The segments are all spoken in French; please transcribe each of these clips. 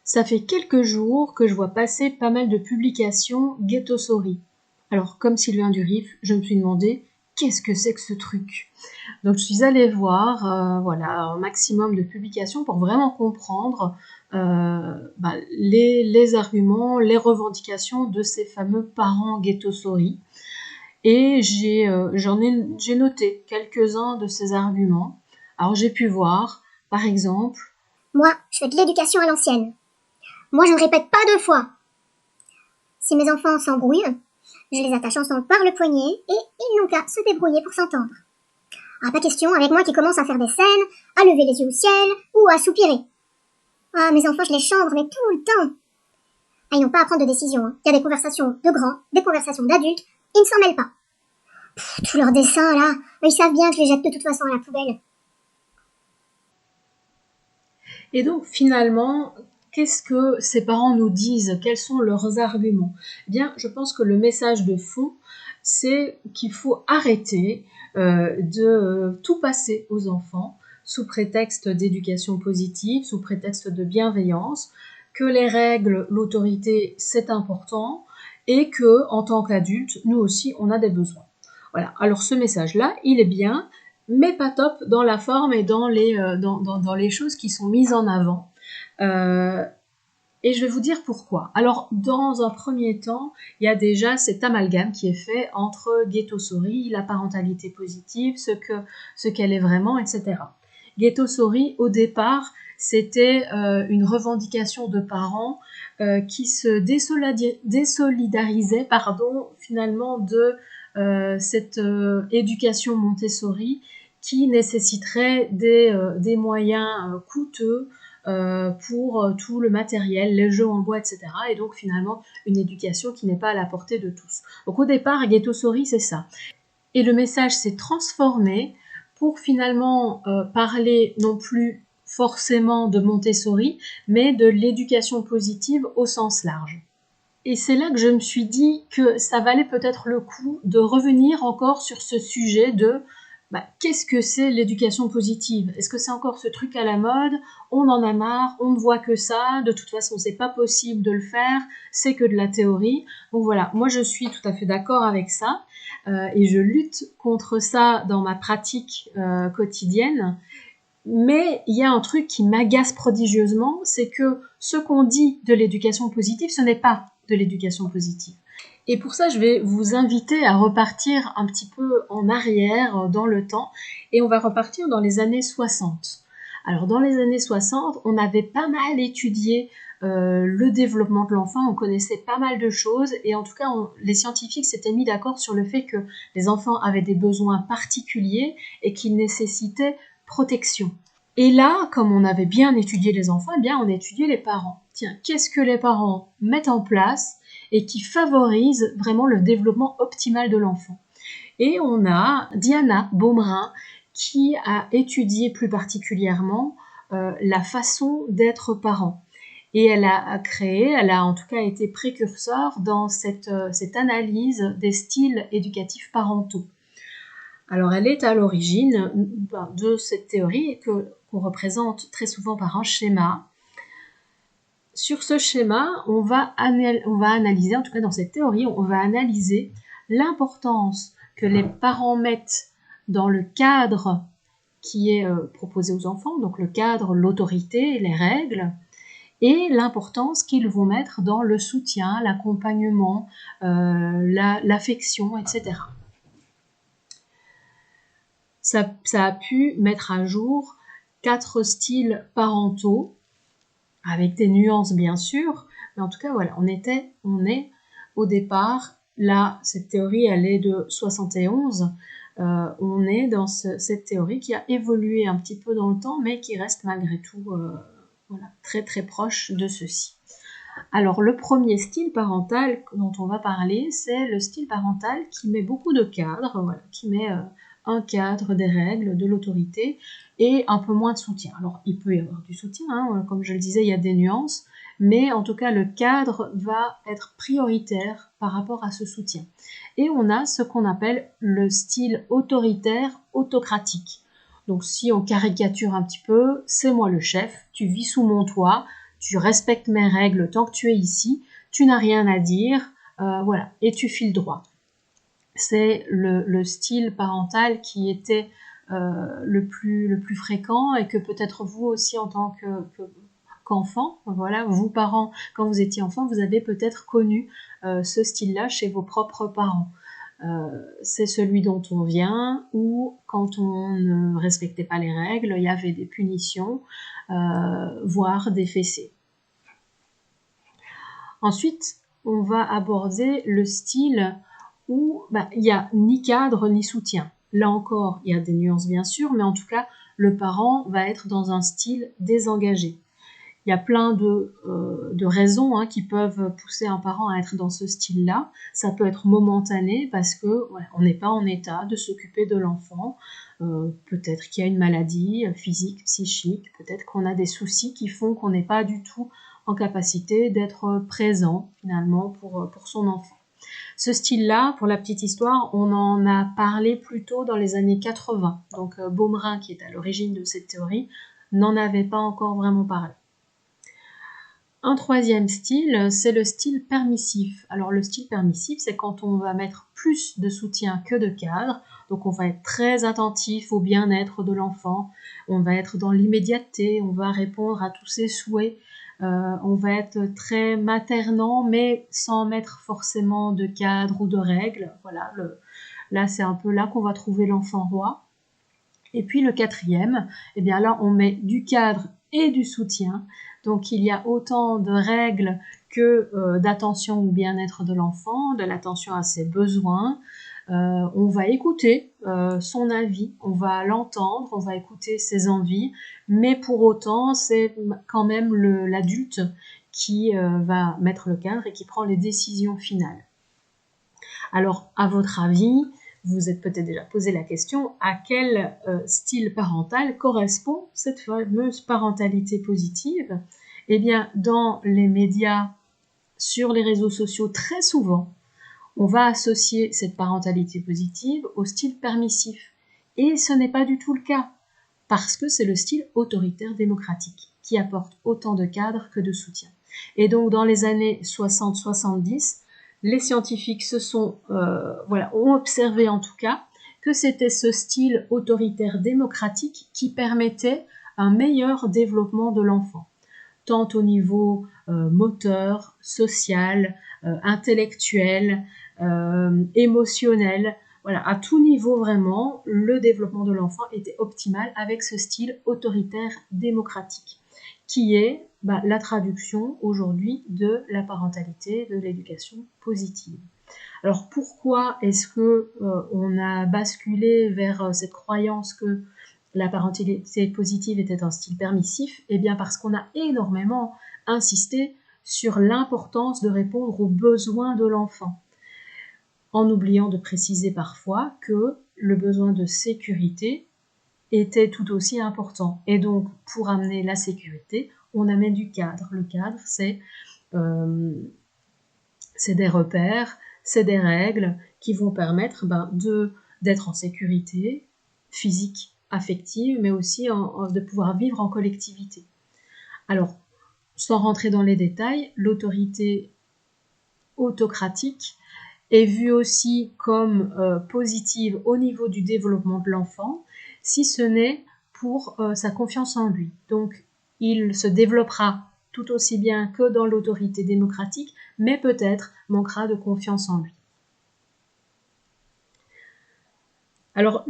Ça fait quelques jours que je vois passer pas mal de publications Ghetto-Sorry. Alors, comme Sylvain Durif, je me suis demandé qu'est-ce que c'est que ce truc. Donc, je suis allée voir un maximum de publications pour vraiment comprendre les arguments, les revendications de ces fameux parents Ghetto-Sorry. Et j'ai noté quelques-uns de ces arguments. Alors, j'ai pu voir, par exemple, moi, je fais de l'éducation à l'ancienne. Moi, je ne répète pas deux fois. Si mes enfants s'embrouillent, je les attache ensemble par le poignet et ils n'ont qu'à se débrouiller pour s'entendre. Ah, pas question avec moi qui commence à faire des scènes, à lever les yeux au ciel ou à soupirer. Ah, mes enfants, je les chambre, mais tout le temps. Ah, ils n'ont pas à prendre de décision. Hein. Il y a des conversations de grands, des conversations d'adultes, ils ne s'en mêlent pas. Tous leurs dessins, là, ils savent bien que je les jette de toute façon à la poubelle. Et donc, finalement, qu'est-ce que ces parents nous disent? Quels sont leurs arguments? Eh bien, je pense que le message de fond, c'est qu'il faut arrêter de tout passer aux enfants sous prétexte d'éducation positive, sous prétexte de bienveillance, que les règles, l'autorité, c'est important, et que, en tant qu'adulte, nous aussi, on a des besoins. Voilà. Alors, ce message-là, il est bien, mais pas top dans la forme et dans les choses qui sont mises en avant. Et je vais vous dire pourquoi. Alors, dans un premier temps, il y a déjà cet amalgame qui est fait entre Ghetto-Sorry, la parentalité positive, ce qu'elle est vraiment, etc. Ghetto-Sorry, au départ, c'était une revendication de parents qui se désolidarisaient, finalement, de cette éducation Montessori qui nécessiterait des moyens coûteux pour tout le matériel, les jeux en bois, etc. Et donc finalement une éducation qui n'est pas à la portée de tous. Donc au départ, Ghetto-Sorry, c'est ça. Et le message s'est transformé pour finalement parler non plus forcément de Montessori, mais de l'éducation positive au sens large. Et c'est là que je me suis dit que ça valait peut-être le coup de revenir encore sur ce sujet de qu'est-ce que c'est l'éducation positive? Est-ce que c'est encore ce truc à la mode? On en a marre, on ne voit que ça, de toute façon c'est pas possible de le faire, c'est que de la théorie. Donc voilà, moi je suis tout à fait d'accord avec ça et je lutte contre ça dans ma pratique quotidienne. Mais il y a un truc qui m'agace prodigieusement, c'est que ce qu'on dit de l'éducation positive, ce n'est pas de l'éducation positive. Et pour ça, je vais vous inviter à repartir un petit peu en arrière dans le temps, et on va repartir dans les années 60. Alors dans les années 60, on avait pas mal étudié le développement de l'enfant, on connaissait pas mal de choses, et en tout cas, les scientifiques s'étaient mis d'accord sur le fait que les enfants avaient des besoins particuliers et qu'ils nécessitaient protection. Et là, comme on avait bien étudié les enfants, eh bien on étudiait les parents. Tiens, qu'est-ce que les parents mettent en place et qui favorise vraiment le développement optimal de l'enfant? Et on a Diana Baumerin qui a étudié plus particulièrement la façon d'être parent. Et elle a en tout cas été précurseur dans cette analyse des styles éducatifs parentaux. Alors elle est à l'origine de cette théorie qu'on représente très souvent par un schéma. Sur ce schéma, on va analyser, en tout cas dans cette théorie, on va analyser l'importance que les parents mettent dans le cadre qui est proposé aux enfants, donc le cadre, l'autorité, les règles, et l'importance qu'ils vont mettre dans le soutien, l'accompagnement, l'affection, etc. Ça a pu mettre à jour 4 styles parentaux, avec des nuances bien sûr, mais en tout cas voilà, on est au départ, là, cette théorie elle est de 71, on est dans cette théorie qui a évolué un petit peu dans le temps, mais qui reste malgré tout très très proche de ceci. Alors le premier style parental dont on va parler, c'est le style parental qui met beaucoup de cadres, qui met un cadre, des règles, de l'autorité et un peu moins de soutien. Alors il peut y avoir du soutien, comme je le disais, il y a des nuances, mais en tout cas le cadre va être prioritaire par rapport à ce soutien. Et on a ce qu'on appelle le style autoritaire autocratique. Donc si on caricature un petit peu, c'est moi le chef, tu vis sous mon toit, tu respectes mes règles tant que tu es ici, tu n'as rien à dire, voilà, et tu files droit. C'est le style parental qui était le plus fréquent et que peut-être vous aussi en tant qu'enfant, voilà, vous parents, quand vous étiez enfant, vous avez peut-être connu ce style-là chez vos propres parents. C'est celui dont on vient, ou quand on ne respectait pas les règles, il y avait des punitions, voire des fessées. Ensuite, on va aborder le style où il n'y a ni cadre ni soutien. Là encore, il y a des nuances bien sûr, mais en tout cas, le parent va être dans un style désengagé. Il y a plein de raisons qui peuvent pousser un parent à être dans ce style-là. Ça peut être momentané parce que on n'est pas en état de s'occuper de l'enfant. Peut-être qu'il y a une maladie physique, psychique, peut-être qu'on a des soucis qui font qu'on n'est pas du tout en capacité d'être présent finalement pour son enfant. Ce style-là, pour la petite histoire, on en a parlé plus tôt dans les années 80. Donc Baumerin, qui est à l'origine de cette théorie, n'en avait pas encore vraiment parlé. Un troisième style, c'est le style permissif. Alors le style permissif, c'est quand on va mettre plus de soutien que de cadre. Donc on va être très attentif au bien-être de l'enfant, on va être dans l'immédiateté, on va répondre à tous ses souhaits, on va être très maternant, mais sans mettre forcément de cadre ou de règles. Voilà, là c'est un peu là qu'on va trouver l'enfant roi. Et puis le quatrième, eh bien là on met du cadre et du soutien. Donc il y a autant de règles que d'attention au bien-être de l'enfant, de l'attention à ses besoins. On va écouter son avis, on va l'entendre, on va écouter ses envies, mais pour autant c'est quand même l'adulte qui va mettre le cadre et qui prend les décisions finales. Alors à votre avis, vous êtes peut-être déjà posé la question, à quel style parental correspond cette fameuse parentalité positive? Eh bien, dans les médias, sur les réseaux sociaux, très souvent, on va associer cette parentalité positive au style permissif. Et ce n'est pas du tout le cas, parce que c'est le style autoritaire démocratique, qui apporte autant de cadres que de soutien. Et donc, dans les années 60-70, les scientifiques ont observé en tout cas que c'était ce style autoritaire démocratique qui permettait un meilleur développement de l'enfant, tant au niveau moteur, social, intellectuel, émotionnel. Voilà, à tout niveau vraiment, le développement de l'enfant était optimal avec ce style autoritaire démocratique, qui est la traduction aujourd'hui de la parentalité, de l'éducation positive. Alors pourquoi est-ce que on a basculé vers cette croyance que la parentalité positive était un style permissif? Eh bien parce qu'on a énormément insisté sur l'importance de répondre aux besoins de l'enfant, en oubliant de préciser parfois que le besoin de sécurité était tout aussi important. Et donc, pour amener la sécurité, on amène du cadre. Le cadre, c'est des repères, c'est des règles qui vont permettre d'être en sécurité physique, affective, mais aussi de pouvoir vivre en collectivité. Alors, sans rentrer dans les détails, l'autorité autocratique est vue aussi comme positive au niveau du développement de l'enfant, si ce n'est pour sa confiance en lui. Donc, il se développera tout aussi bien que dans l'autorité démocratique, mais peut-être manquera de confiance en lui. Alors,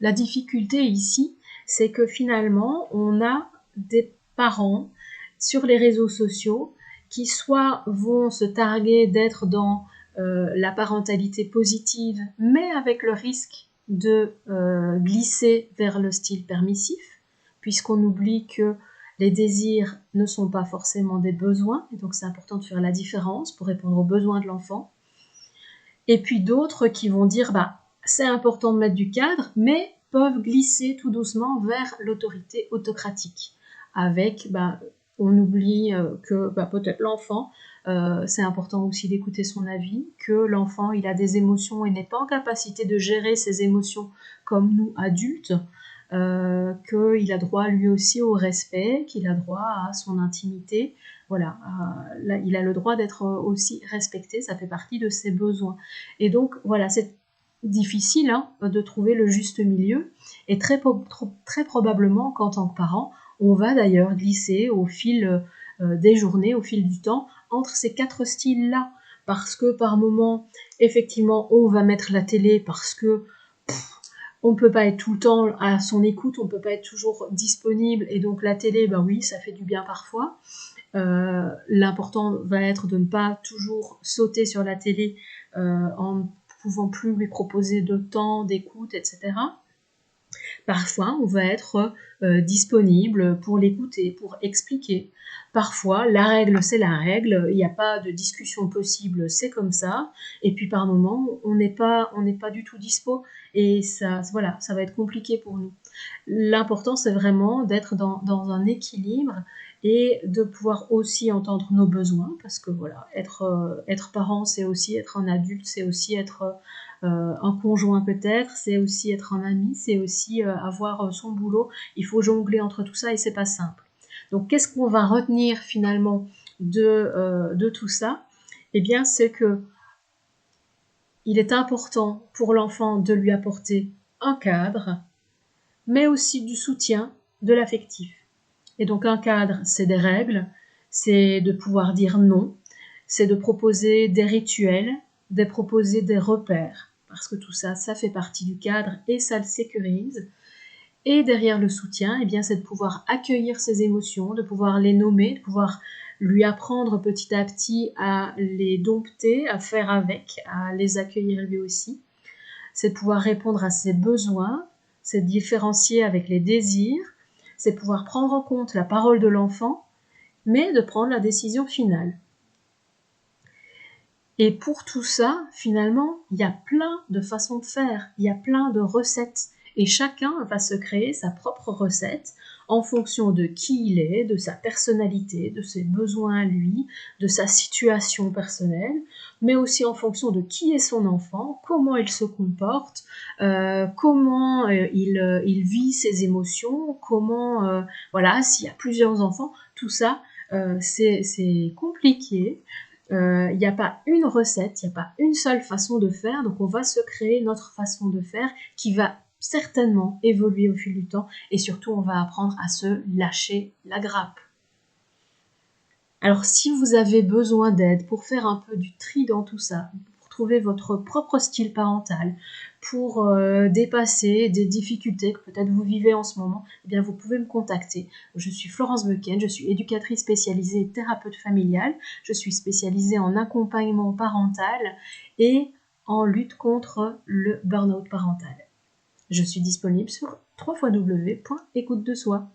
la difficulté ici, c'est que finalement, on a des parents sur les réseaux sociaux qui soit vont se targuer d'être dans la parentalité positive, mais avec le risque de glisser vers le style permissif, puisqu'on oublie que les désirs ne sont pas forcément des besoins, et donc c'est important de faire la différence pour répondre aux besoins de l'enfant. Et puis d'autres qui vont dire, c'est important de mettre du cadre, mais peuvent glisser tout doucement vers l'autorité autocratique, avec on oublie que peut-être l'enfant, c'est important aussi d'écouter son avis, que l'enfant il a des émotions et n'est pas en capacité de gérer ses émotions comme nous adultes, qu'il a droit lui aussi au respect, qu'il a droit à son intimité. Voilà, là, il a le droit d'être aussi respecté, ça fait partie de ses besoins. Et donc, voilà, c'est difficile hein, de trouver le juste milieu, et très probablement qu'en tant que parent, on va d'ailleurs glisser au fil des journées, au fil du temps, entre ces 4 styles-là, parce que par moment, effectivement, on va mettre la télé parce que on ne peut pas être tout le temps à son écoute, on ne peut pas être toujours disponible, et donc la télé, ben oui, ça fait du bien parfois. L'important va être de ne pas toujours sauter sur la télé en ne pouvant plus lui proposer de temps, d'écoute, etc. Parfois, on va être disponible pour l'écouter, pour expliquer. Parfois, la règle, c'est la règle, il n'y a pas de discussion possible, c'est comme ça. Et puis par moment, on n'est pas du tout dispo, et ça, voilà, ça va être compliqué pour nous. L'important, c'est vraiment d'être dans un équilibre et de pouvoir aussi entendre nos besoins, parce que voilà, être parent, c'est aussi être un adulte, c'est aussi être un conjoint peut-être, c'est aussi être un ami, c'est aussi avoir son boulot. Il faut jongler entre tout ça et c'est pas simple. Donc qu'est-ce qu'on va retenir finalement de tout ça? Eh bien, c'est que il est important pour l'enfant de lui apporter un cadre, mais aussi du soutien, de l'affectif. Et donc un cadre, c'est des règles, c'est de pouvoir dire non, c'est de proposer des rituels, de proposer des repères, parce que tout ça, ça fait partie du cadre et ça le sécurise. Et derrière le soutien, eh bien, c'est de pouvoir accueillir ses émotions, de pouvoir les nommer, de pouvoir lui apprendre petit à petit à les dompter, à faire avec, à les accueillir lui aussi. C'est de pouvoir répondre à ses besoins, c'est de différencier avec les désirs, c'est de pouvoir prendre en compte la parole de l'enfant, mais de prendre la décision finale. Et pour tout ça, finalement, il y a plein de façons de faire, il y a plein de recettes, et chacun va se créer sa propre recette en fonction de qui il est, de sa personnalité, de ses besoins à lui, de sa situation personnelle, mais aussi en fonction de qui est son enfant, comment il se comporte, comment il vit ses émotions, comment, voilà, s'il y a plusieurs enfants, tout ça, c'est compliqué. Il n'y a pas une recette, il n'y a pas une seule façon de faire, donc on va se créer notre façon de faire qui va certainement évoluer au fil du temps, et surtout on va apprendre à se lâcher la grappe. Alors si vous avez besoin d'aide pour faire un peu du tri dans tout ça, pour trouver votre propre style parental, pour dépasser des difficultés que peut-être vous vivez en ce moment, eh bien vous pouvez me contacter. Je suis Florence Becken, je suis éducatrice spécialisée et thérapeute familiale, je suis spécialisée en accompagnement parental et en lutte contre le burn-out parental. Je suis disponible sur www.écoutedesoi.